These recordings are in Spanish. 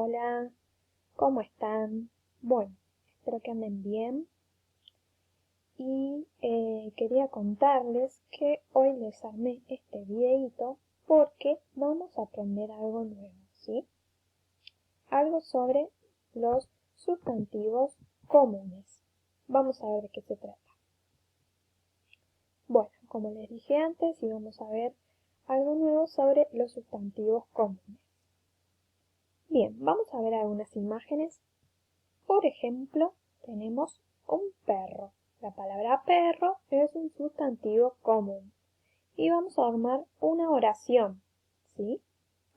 Hola, ¿cómo están? Bueno, espero que anden bien. Y quería contarles que hoy les armé este videito porque vamos a aprender algo nuevo, ¿sí? Algo sobre los sustantivos comunes. Vamos a ver de qué se trata. Bueno, como les dije antes, íbamos a ver algo nuevo sobre los sustantivos comunes. Bien, vamos a ver algunas imágenes. Por ejemplo, tenemos un perro. La palabra perro es un sustantivo común. Y vamos a armar una oración, ¿sí?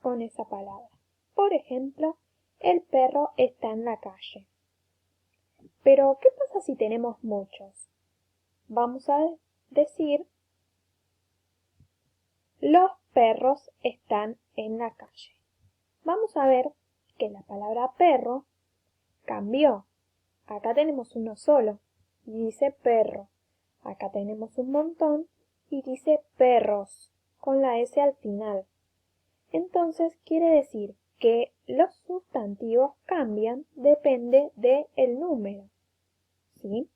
Con esa palabra. Por ejemplo, el perro está en la calle. Pero, ¿qué pasa si tenemos muchos? Vamos a decir, los perros están en la calle. Vamos a ver que la palabra perro cambió. Acá tenemos uno solo y dice perro. Acá tenemos un montón y dice perros con la S al final. Entonces quiere decir que los sustantivos cambian, depende del número. ¿Sí?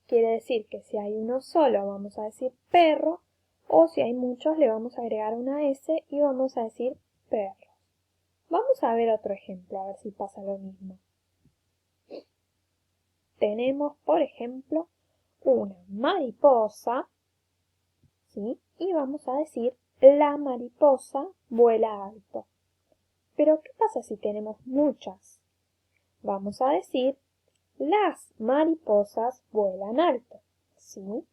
Quiere decir que si hay uno solo vamos a decir perro o si hay muchos le vamos a agregar una S y vamos a decir perros. Vamos a ver otro ejemplo a ver si pasa lo mismo. Tenemos, por ejemplo, una mariposa, ¿sí? Y vamos a decir, la mariposa vuela alto. Pero, ¿qué pasa si tenemos muchas? Vamos a decir, las mariposas vuelan alto, ¿sí?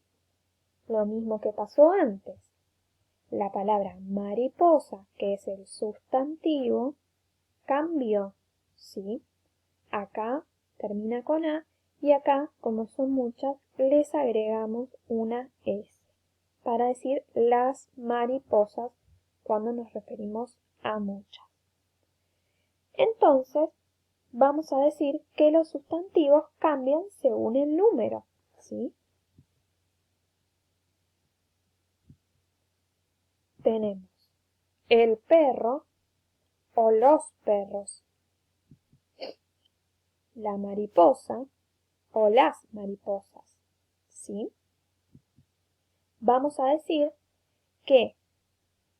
Lo mismo que pasó antes. La palabra mariposa, que es el sustantivo, cambió, ¿sí? Acá termina con A y acá, como son muchas, les agregamos una S para decir las mariposas cuando nos referimos a muchas. Entonces, vamos a decir que los sustantivos cambian según el número, ¿sí? Tenemos el perro o los perros, la mariposa o las mariposas, ¿sí? Vamos a decir que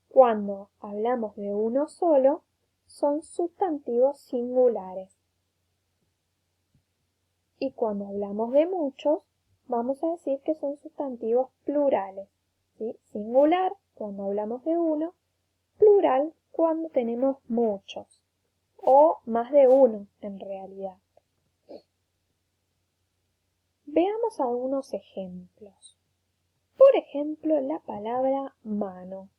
cuando hablamos de uno solo, son sustantivos singulares. Y cuando hablamos de muchos, vamos a decir que son sustantivos plurales. ¿Sí? Singular cuando hablamos de uno, plural cuando tenemos muchos. O más de uno en realidad. Veamos algunos ejemplos. Por ejemplo, la palabra mano.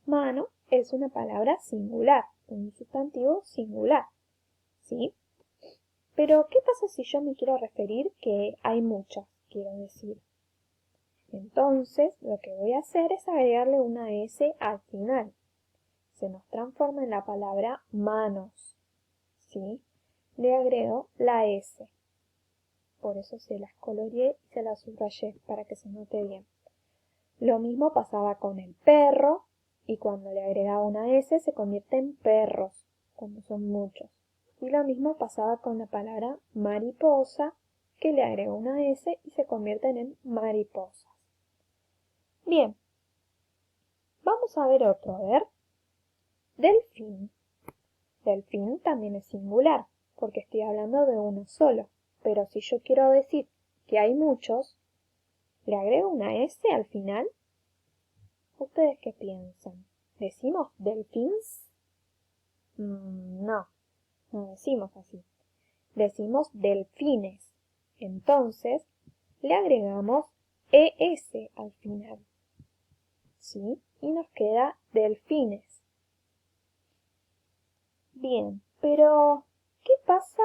Mano es una palabra singular, un sustantivo singular, ¿sí? Pero, ¿qué pasa si yo me quiero referir que hay muchas, quiero decir? Entonces, lo que voy a hacer es agregarle una S al final. Se nos transforma en la palabra manos, ¿sí? Le agrego la S. Por eso se las coloreé y se las subrayé para que se note bien. Lo mismo pasaba con el perro y cuando le agregaba una S se convierte en perros, cuando son muchos. Y lo mismo pasaba con la palabra mariposa, que le agrego una S y se convierten en mariposas. Bien, vamos a ver otro, a ver. Delfín. Delfín también es singular, porque estoy hablando de uno solo. Pero si yo quiero decir que hay muchos, ¿le agrego una S al final? ¿Ustedes qué piensan? ¿Decimos delfins? No decimos así. Decimos delfines. Entonces, le agregamos ES al final. ¿Sí? Y nos queda delfines. Bien, pero ¿qué pasa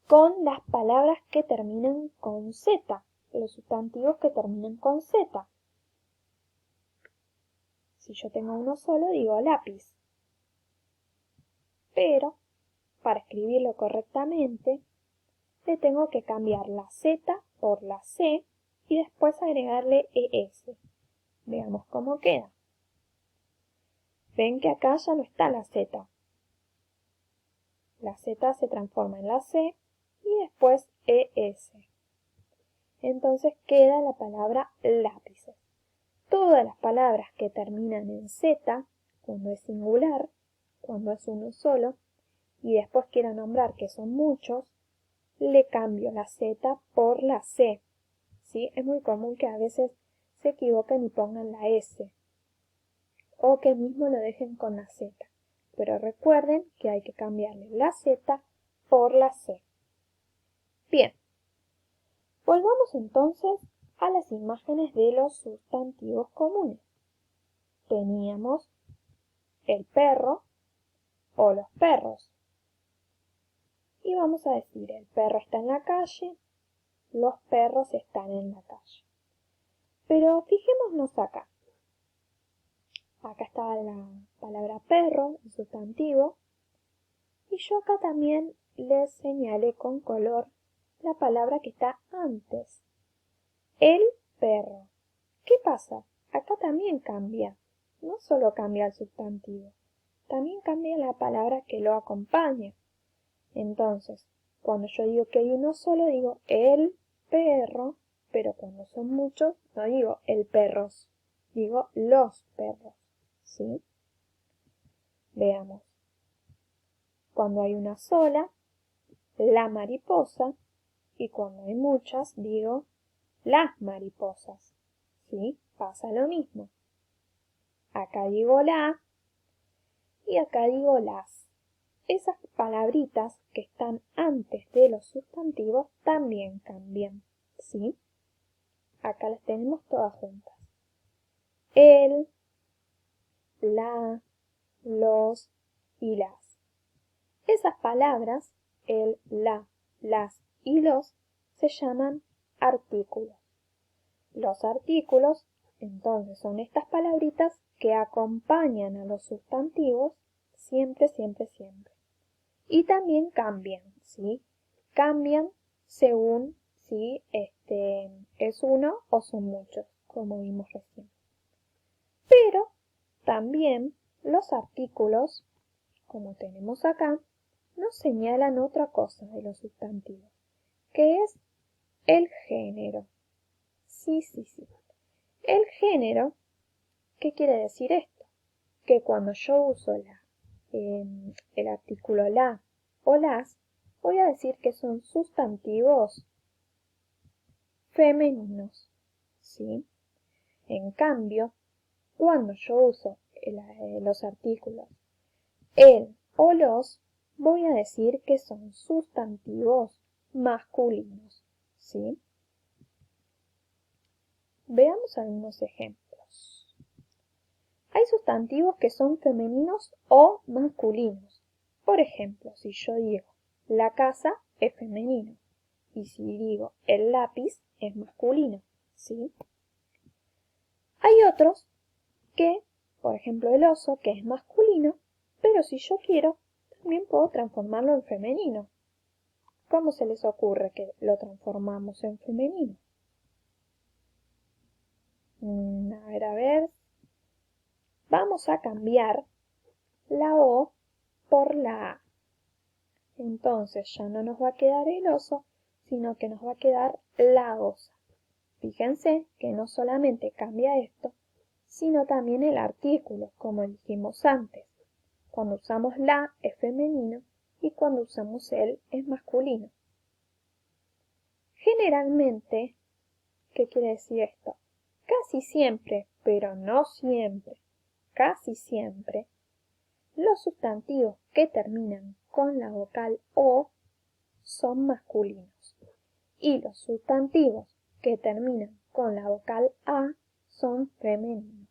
con las palabras que terminan con Z? Los sustantivos que terminan con Z. Si yo tengo uno solo, digo lápiz. Pero, para escribirlo correctamente, le tengo que cambiar la Z por la C y después agregarle ES. Veamos cómo queda. Ven que acá ya no está la Z. La Z se transforma en la C y después ES. Entonces queda la palabra lápices. Todas las palabras que terminan en Z, cuando es singular, cuando es uno solo, y después quiero nombrar que son muchos, le cambio la Z por la C. ¿Sí? Es muy común que a veces se equivoquen y pongan la S, o que mismo lo dejen con la Z. Pero recuerden que hay que cambiarle la Z por la C. Bien, volvamos entonces a las imágenes de los sustantivos comunes. Teníamos el perro o los perros. Y vamos a decir, el perro está en la calle, los perros están en la calle. Pero fijémonos acá. Acá estaba la palabra perro, el sustantivo, y yo acá también les señalé con color la palabra que está antes. El perro. ¿Qué pasa? Acá también cambia. No solo cambia el sustantivo, también cambia la palabra que lo acompaña. Entonces, cuando yo digo que hay uno solo, digo el perro, pero cuando son muchos, no digo el perros, digo los perros. ¿Sí? Veamos. Cuando hay una sola, la mariposa, y cuando hay muchas, digo las mariposas. ¿Sí? Pasa lo mismo. Acá digo la y acá digo las. Esas palabritas que están antes de los sustantivos también cambian. ¿Sí? Acá las tenemos todas juntas. El, la, los y las. Esas palabras, el, la, las y los, se llaman artículos. Los artículos, entonces, son estas palabritas que acompañan a los sustantivos siempre, siempre, siempre. Y también cambian, ¿sí? Cambian según si es uno o son muchos, como vimos recién. Pero también los artículos, como tenemos acá, nos señalan otra cosa de los sustantivos, que es el género. Sí. El género, ¿qué quiere decir esto? Que cuando yo uso el artículo la o las, voy a decir que son sustantivos femeninos, ¿sí? En cambio, cuando yo uso los artículos el o los, voy a decir que son sustantivos masculinos, ¿sí? Veamos algunos ejemplos. Hay sustantivos que son femeninos o masculinos. Por ejemplo, si yo digo la casa es femenino y si digo el lápiz es masculino, ¿sí? Hay otros que, por ejemplo, el oso, que es masculino, pero si yo quiero, también puedo transformarlo en femenino. ¿Cómo se les ocurre que lo transformamos en femenino? A ver. Vamos a cambiar la O por la A. Entonces ya no nos va a quedar el oso, sino que nos va a quedar la osa. Fíjense que no solamente cambia esto, sino también el artículo, como dijimos antes. Cuando usamos la es femenino y cuando usamos el es masculino. Generalmente, ¿qué quiere decir esto? Casi siempre, pero no siempre, casi siempre, los sustantivos que terminan con la vocal O son masculinos y los sustantivos que terminan con la vocal A son femeninos.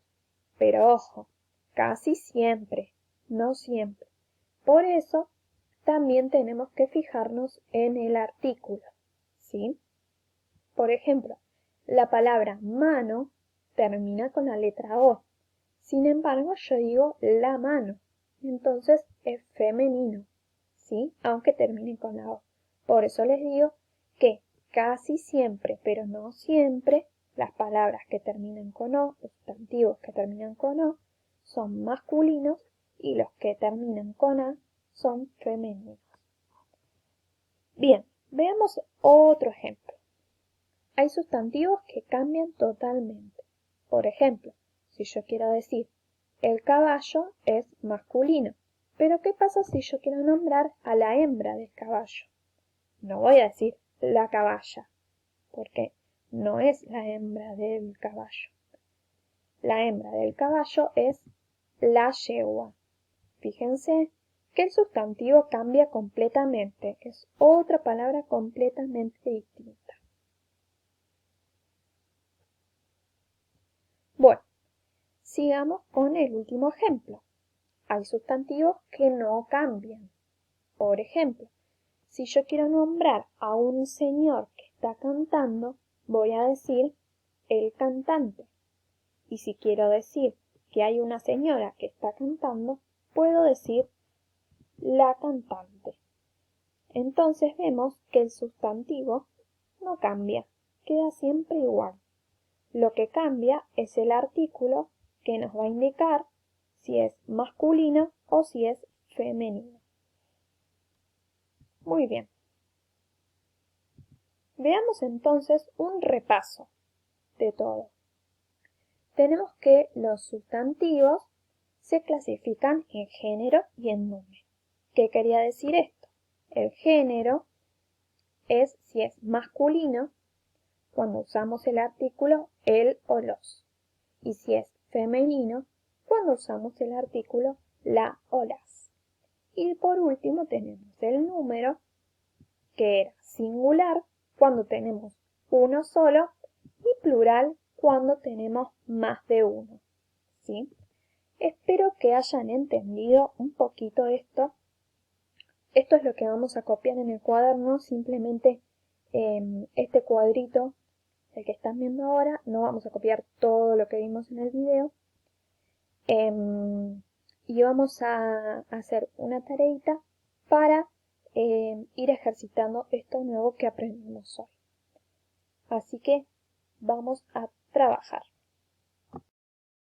Pero ojo, casi siempre, no siempre. Por eso también tenemos que fijarnos en el artículo, ¿sí? Por ejemplo, la palabra mano termina con la letra O. Sin embargo, yo digo la mano. Entonces es femenino, ¿sí? Aunque termine con la O. Por eso les digo que casi siempre, pero no siempre, las palabras que terminan con O, los sustantivos que terminan con O, son masculinos y los que terminan con A son femeninos. Bien, veamos otro ejemplo. Hay sustantivos que cambian totalmente. Por ejemplo, si yo quiero decir el caballo es masculino, pero ¿qué pasa si yo quiero nombrar a la hembra del caballo? No voy a decir la caballa, porque no es la hembra del caballo. La hembra del caballo es la yegua. Fíjense que el sustantivo cambia completamente, es otra palabra completamente distinta. Bueno, sigamos con el último ejemplo. Hay sustantivos que no cambian. Por ejemplo, si yo quiero nombrar a un señor que está cantando, voy a decir el cantante. Y si quiero decir que hay una señora que está cantando, puedo decir la cantante. Entonces vemos que el sustantivo no cambia, queda siempre igual. Lo que cambia es el artículo que nos va a indicar si es masculino o si es femenino. Muy bien. Veamos entonces un repaso de todo. Tenemos que los sustantivos se clasifican en género y en número. ¿Qué quería decir esto? El género es si es masculino cuando usamos el artículo el o los. Y si es femenino cuando usamos el artículo la o las. Y por último tenemos el número, que era singular cuando tenemos uno solo y plural cuando tenemos más de uno. ¿Sí? Espero que hayan entendido un poquito esto. Esto es lo que vamos a copiar en el cuaderno, simplemente este cuadrito, el que están viendo ahora, no vamos a copiar todo lo que vimos en el video. Y vamos a hacer una tareita para ir ejercitando esto nuevo que aprendimos hoy. Así que vamos a trabajar.